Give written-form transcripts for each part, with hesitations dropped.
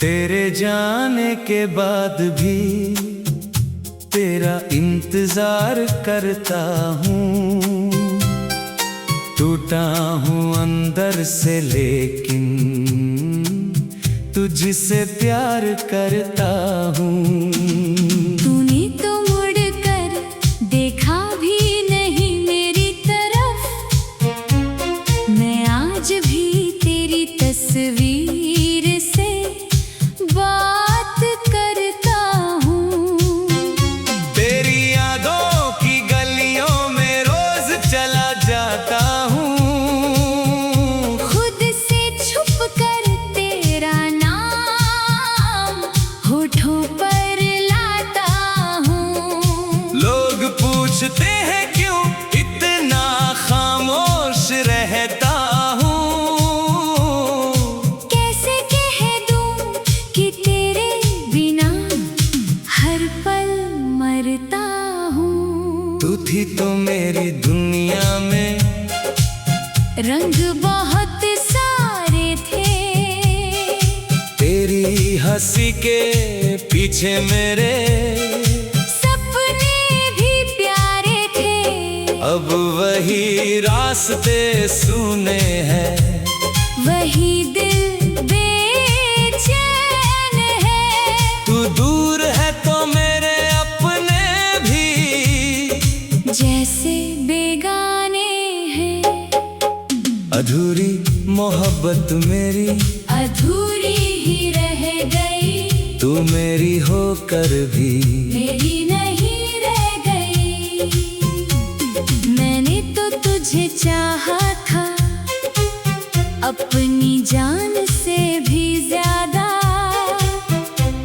तेरे जाने के बाद भी तेरा इंतजार करता हूँ। टूटा हूँ अंदर से लेकिन तुझसे प्यार करता हूँ। तूने तो मुड़ कर देखा भी नहीं मेरी तरफ। मैं आज भी तेरी तस्वीर से बात करता हूँ। तेरी यादों की गलियों में रोज चला जाता हूँ। खुद से छुप कर तेरा नाम होठों पर लाता हूँ। लोग पूछते हैं क्यों इतना खामोश रहता हूँ। कैसे कह दूँ कि तेरे बिना हर पल मरता हूँ। तू थी तो मेरी दुनिया में रंग बहुत सारे थे। तेरी हंसी के पीछे मेरे सपने भी प्यारे थे। अब वही रास्ते सूने हैं। वही दिल बेचैन है। तू दूर है तो मेरे अपने भी जैसे बेगाने हैं। अधूरी मोहब्बत मेरी अधूरी ही रह गई। तू मेरी होकर भी मेरी नहीं रह गई। मैंने तो तुझे चाहा था अपनी जान से भी ज्यादा।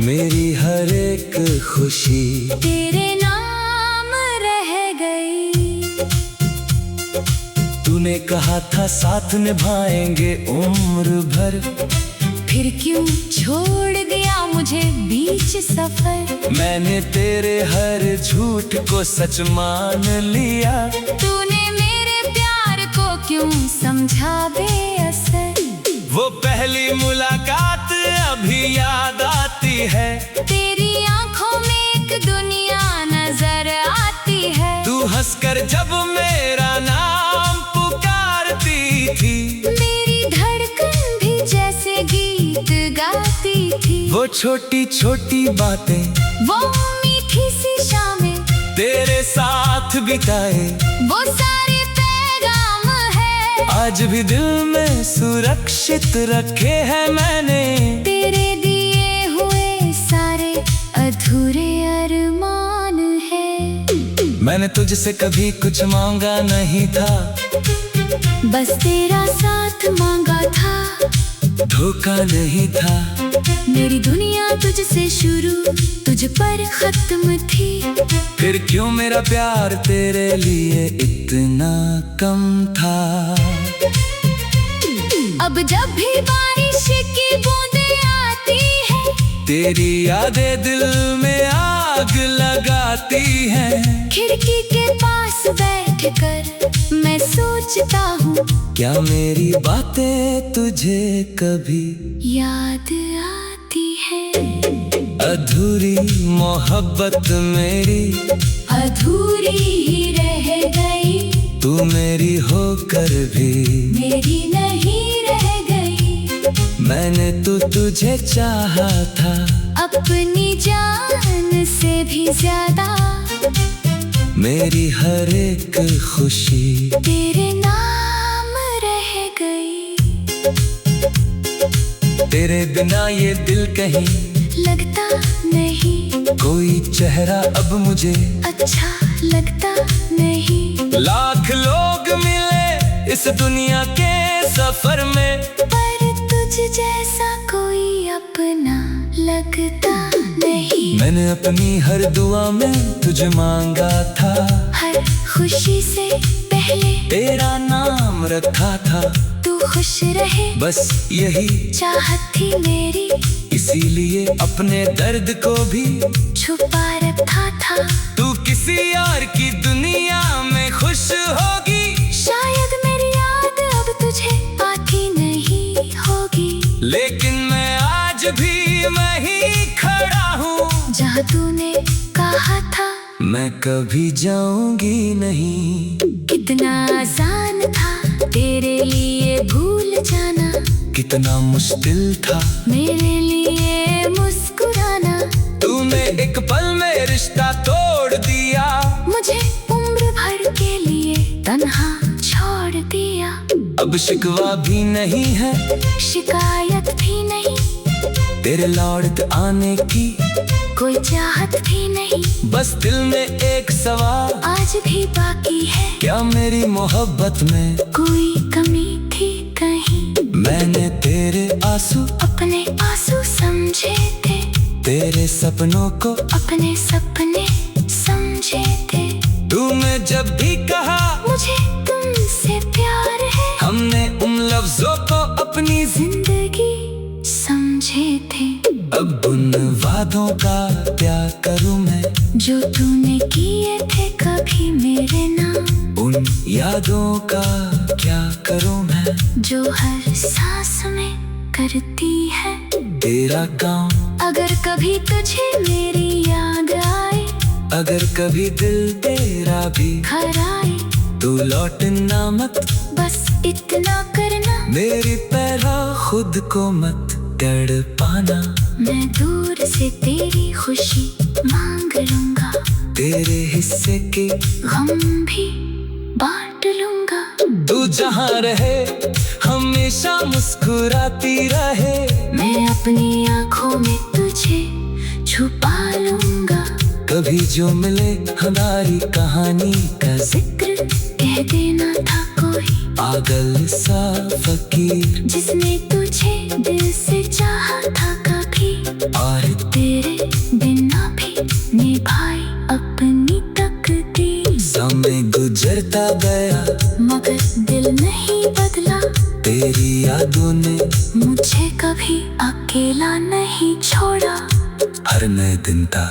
मेरी हर एक खुशी तेरे नाम रह गई। तूने कहा था साथ निभाएंगे उम्र भर। फिर क्यों छोड़ दिया मुझे बीच सफर। मैंने तेरे हर झूठ को सच मान लिया। तूने मेरे प्यार को क्यों समझा बेअसर। वो पहली मुलाकात अभी याद आती है। तेरी आंखों में एक दुनिया नजर आती है। तू हंसकर जब मेरा नाम पुकारती थी। मेरी धड़कन भी जैसे गीत गाती थी। वो छोटी छोटी बातें वो मीठी सी शामें तेरे साथ बिताए वो सारे पैगाम है। आज भी दिल में सुरक्षित रखे हैं मैंने। तेरे दिए हुए सारे अधूरे अरमान है। मैंने तुझसे कभी कुछ मांगा नहीं था। बस तेरा साथ मांगा था। धोखा नहीं था। मेरी दुनिया तुझसे शुरू तुझ पर खत्म थी। फिर क्यों मेरा प्यार तेरे लिए इतना कम था। अब जब भी बारिश की बूंदें आती है। तेरी यादें दिल में आग लगाती हैं। खिड़की के पास बैठकर मैं सोचता हूँ क्या मेरी बातें तुझे कभी याद आती है। अधूरी मोहब्बत मेरी अधूरी ही रह गई। तू मेरी होकर भी मेरी नहीं रह गई। मैंने तो तुझे चाहा था अपनी जान से भी ज्यादा। मेरी हर एक खुशी तेरे नाम रह गई। तेरे बिना ये दिल कहीं लगता नहीं। कोई चेहरा अब मुझे अच्छा लगता नहीं। लाख लोग मिले इस दुनिया के सफर में। पर तुझ जैसा कोई अपना लगता नहीं। मैंने अपनी हर दुआ में तुझे मांगा था। हर खुशी से पहले तेरा नाम रखा था। तू खुश रहे बस यही चाहत थी मेरी। इसीलिए अपने दर्द को भी छुपा रखा था। तू किसी और की दुनिया में खुश होगी। शायद मेरी याद अब तुझे आती नहीं होगी। लेकिन मैं आज भी मैं ही खड़ा हूँ जहाँ तूने कहा था मैं कभी जाऊंगी नहीं। कितना आसान था तेरे लिए भूल जाना, कितना मुश्किल था मेरे लिए मुस्कुराना। तूने एक पल में रिश्ता तोड़ दिया, मुझे उम्र भर के लिए तन्हा छोड़ दिया। अब शिकवा भी नहीं है, शिकायत भी नहीं, तेरे लौट आने की कोई चाहत भी नहीं। बस दिल में एक सवाल आज भी बाकी है, क्या मेरी मोहब्बत में कोई कमी थी कहीं? मैंने तेरे आंसू अपने आंसू समझे थे, तेरे सपनों को अपने सपने समझे थे। तूने जब भी कहा मुझे तुमसे प्यार है, हमने उन लफ्जों को अपनी जिंदगी समझे थे। अब उन वादों का क्या करूं मैं, जो तूने किए थे कभी मेरे नाम, उन यादों का क्या करूं मैं, जो हर सांस में करती है तेरा काम। अगर कभी तुझे मेरी याद आए, अगर कभी दिल तेरा भी घर आए, तू लौटना मत, बस इतना करना, मेरी तरह खुद को मत तड़पाना। मैं दूर से तेरी खुशी मांग लूंगा, तेरे हिस्से के गम भी बांट लूंगा। तू जहाँ रहे हमेशा मुस्कुराती रहे, मैं अपनी आँखों में तुझे छुपा लूंगा। कभी जो मिले हमारी कहानी का जिक्र कह देना था कोई पागल सा फकीर, जिसने तुझे दिल से चाहा था कभी, और तेरे बिना भी निभाई अपनी तकदीर। समय गुजरता गया मगर दिल नहीं बदला, तेरी यादों ने मुझे कभी अकेला नहीं छोड़ा। हर नए दिन था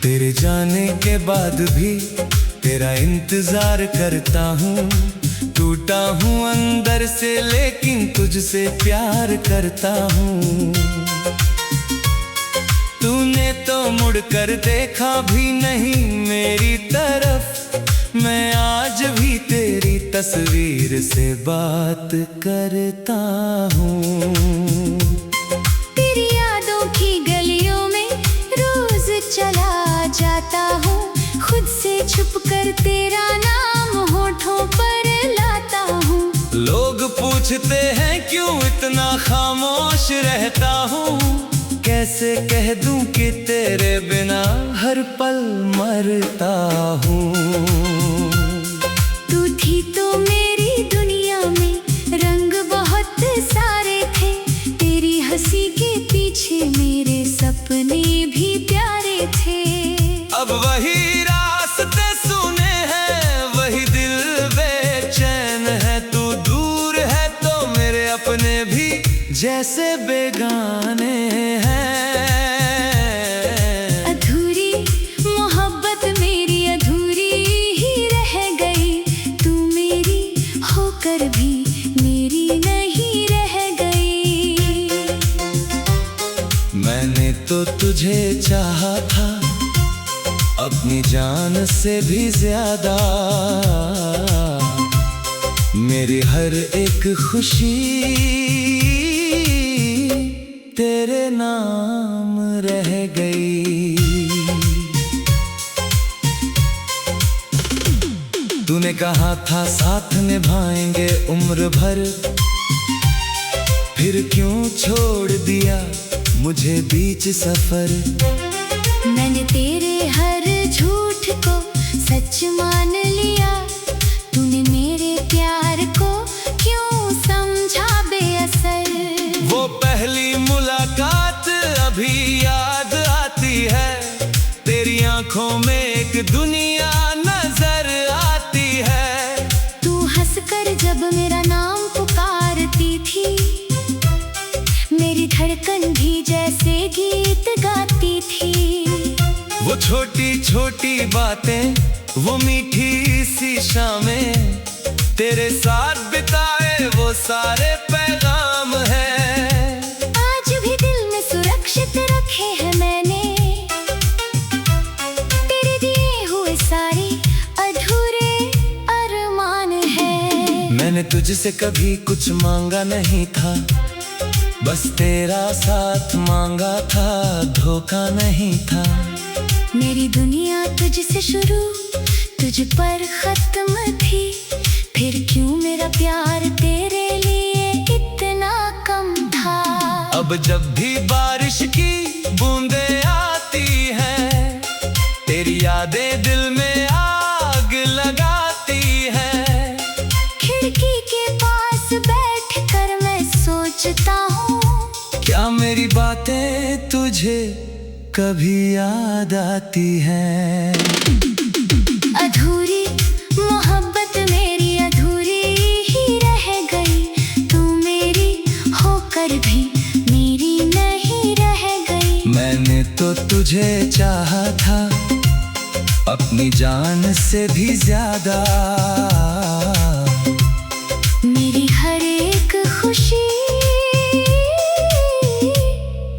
तेरे जाने के बाद भी तेरा इंतजार करता हूँ। टूटा हूँ अंदर से लेकिन तुझसे प्यार करता हूँ। तूने तो मुड़ कर देखा भी नहीं मेरी तरफ, मैं आज भी तेरी तस्वीर से बात करता हूँ। तेरी यादों की गलियों में रोज चला जाता हूँ, खुद से छुप कर तेरा नाम होठों पर लाता हूँ। लोग पूछते हैं क्यों इतना खामोश रहता हूँ, कैसे कह दूं कि तेरे बिना हर पल मरता हूँ। तू थी तो मेरी दुनिया में रंग बहुत सारे थे, तेरी हंसी के पीछे मेरे सपने भी प्यारे थे। अब वही रास्ते सुने हैं, वही दिल बेचैन है। तू दूर है तो मेरे अपने भी जैसे बेगाने हैं। अधूरी मोहब्बत मेरी अधूरी ही रह गई, तू मेरी होकर भी मेरी नहीं रह गई। मैंने तो तुझे चाहा था अपनी जान से भी ज्यादा, मेरी हर एक खुशी तेरे नाम रह गई। तूने कहा था साथ निभाएंगे उम्र भर, फिर क्यों छोड़ दिया मुझे बीच सफर। मैंने तेरे हर झूठ को सच मान लिया, तूने एक दुनिया नजर आती है। तू हंसकर जब मेरा नाम पुकारती थी, मेरी धड़कन भी जैसे गीत गाती थी। वो छोटी छोटी बातें, वो मीठी सी शामें, तेरे साथ बिताए वो सारे पैगाम है। आज भी दिल में सुरक्षित रखे हैं मैंने, तेरे दिए हुए सारे अधूरे अरमान है। मैंने तुझसे कभी कुछ मांगा नहीं था, बस तेरा साथ मांगा था, धोखा नहीं था। मेरी दुनिया तुझसे शुरू, तुझ पर खत्म थी, फिर क्यों मेरा प्यार तेरे लिए इतना कम था। अब जब भी बारिश की बूंदें आती हैं, तेरी यादें दिल में आग लगाती हैं। खिड़की के पास बैठकर मैं सोचता हूँ, क्या मेरी बातें तुझे कभी याद आती हैं? अधूरी मोहब्बत मेरी अधूरी ही रह गई, तू मेरी होकर भी मेरी नहीं रह गई। मैंने तो तुझे चाहा था अपनी जान से भी ज्यादा, मेरी हर एक खुशी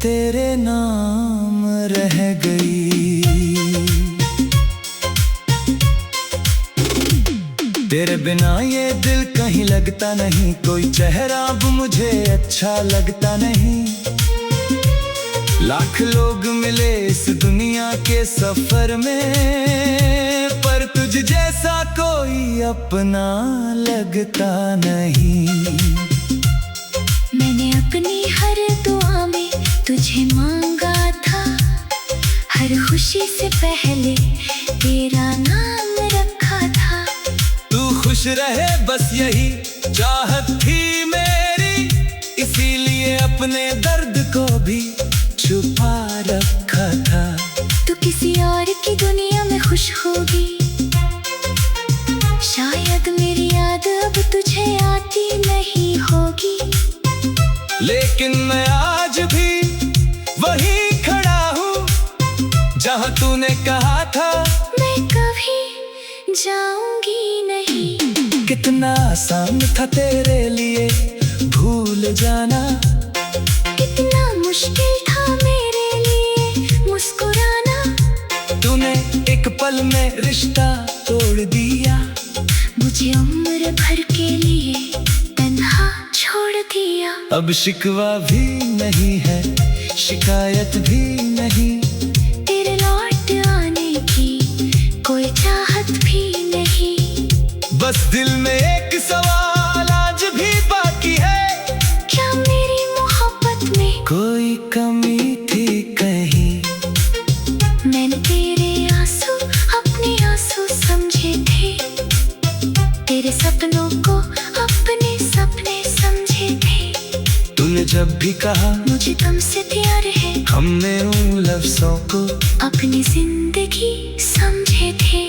तेरे नाम रह गई। तेरे बिना ये दिल कहीं लगता नहीं, कोई चेहरा अब मुझे अच्छा लगता नहीं। लाख लोग मिले इस दुनिया के सफर में, पर तुझ जैसा कोई अपना लगता नहीं। मैंने अपनी हर दुआ में तुझे मांगा था, हर खुशी से पहले तेरा नाम रखा था। तू खुश रहे बस यही चाहत थी मेरी, इसीलिए अपने दर्द को भी छुपा रखा था। तू किसी और की दुनिया में खुश होगी, शायद मेरी याद अब तुझे आती नहीं होगी। लेकिन मैं आज भी वहीं खड़ा हूँ, जहाँ तूने कहा था मैं कभी जाऊंगी नहीं। कितना आसान था तेरे लिए भूल जाना, कितना मुश्किल था मेरे लिए मुस्कुराना। तूने एक पल में रिश्ता तोड़ दिया, मुझे उम्र भर के लिए तन्हा छोड़ दिया। अब शिकवा भी नहीं है, शिकायत भी नहीं, तेरे लौट आने की कोई चाहत भी नहीं। बस दिल में एक सवाल आज भी बाकी है, क्या मेरी मोहब्बत में कोई कमी थी कहीं? मैंने तेरे आंसू अपने आंसू समझे थे, तेरे सपनों को अपने सपने समझे थे। तूने जब भी कहा मुझे तुमसे प्यार है, हमने उन लफ्जों को अपनी जिंदगी समझे थे।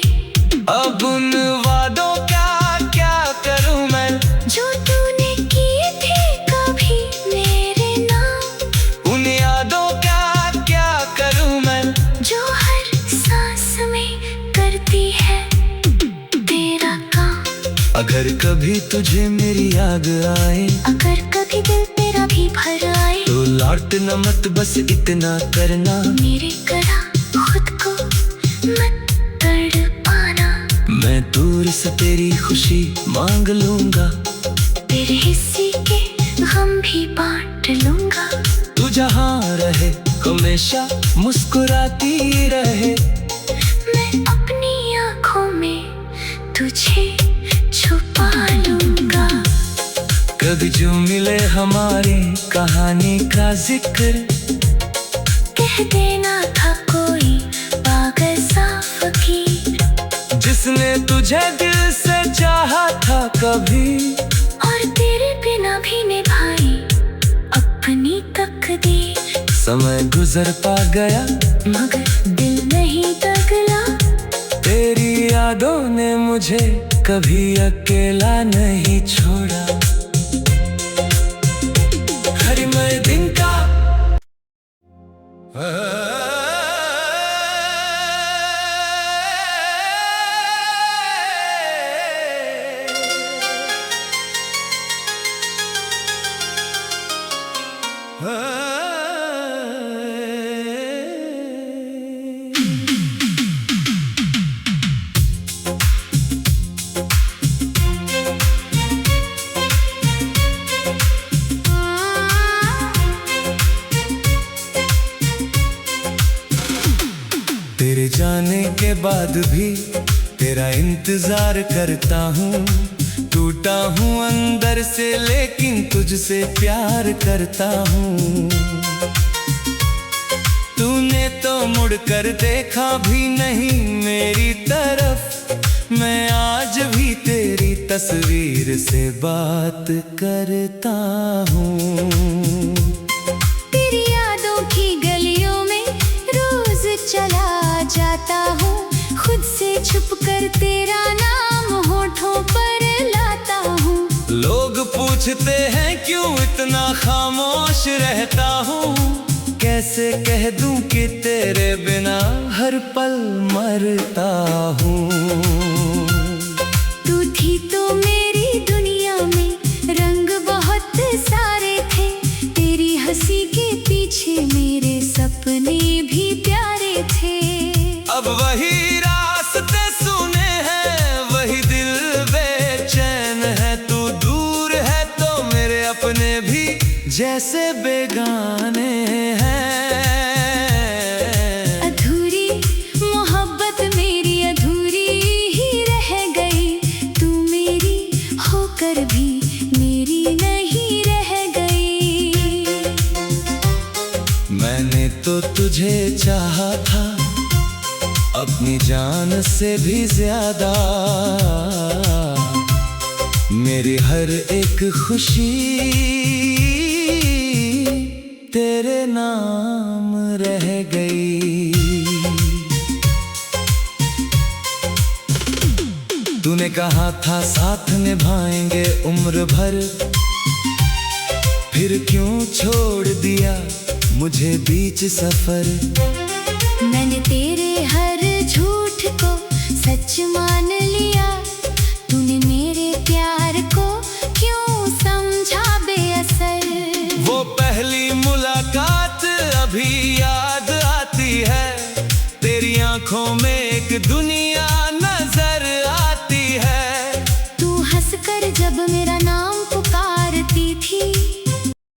अब उन वादों का क्या करूं मैं, जो तूने किए थे कभी मेरे नाम। उन यादों का क्या करूं मैं, जो हर सांस में करती है तेरा काम। अगर कभी तुझे मेरी याद आए, अगर कभी दिल तेरा भी भर आए, तो लौटना मत, बस इतना करना। मेरे करा खुद को मत तड़पाना। मैं दूर से तेरी खुशी मांग लूंगा, तेरे हिस्से के गम भी बांट लूंगा। तू जहाँ रहे हमेशा मुस्कुराती रहे। मैं अपनी आँखों में तुझे छुपा लूंगा। कभी जो मिले हमारी कहानी का जिक्र, कह देना था कोई पागल सा फकीर, जिसने तुझे दिल से चाहा था कभी, और तेरे बिना भी निभाई अपनी तकदीर। समय गुजर पा गया मगर दिल नहीं तगला, तेरी यादों ने मुझे कभी अकेला नहीं छोड़ा। हर मैं दिन का तेरे जाने के बाद भी तेरा इंतजार करता हूँ। टूटा हूँ अंदर से लेकिन तुझसे प्यार करता हूँ। तूने तो मुड़ कर देखा भी नहीं मेरी तरफ। मैं आज भी तेरी तस्वीर से बात करता हूँ। तेरी यादों की गलियों में रोज चला जाता हूँ। खुद से छुप कर तेरा नाम होठों पर लाता हूँ। लोग पूछते हैं क्यों इतना खामोश रहता हूँ। कैसे कह दूं कि तेरे बिना हर पल मरता हूँ। तू थी तो मेरी दुनिया में रंग बहुत सारे थे। तेरी हंसी के पीछे मेरे सपने भी प्यारे थे। अब वही रास्ते सुने हैं, वही दिल बेचैन है। तू दूर है तो मेरे अपने भी जैसे बेगाने हैं। अधूरी मोहब्बत मेरी अधूरी ही रह गई। तू मेरी होकर भी मेरी नहीं रह गई। मैंने तो तुझे चाहा था अपनी जान से भी ज्यादा। मेरी हर एक खुशी तेरे नाम रह गई। तूने कहा था साथ निभाएंगे उम्र भर। फिर क्यों छोड़ दिया मुझे बीच सफर। मैंने तेरे हर झूठ को सच मान लिया। तूने मेरे प्यार को क्यों समझा बेअसर। वो पहली मुलाकात अभी याद आती है। तेरी आंखों में एक दुनिया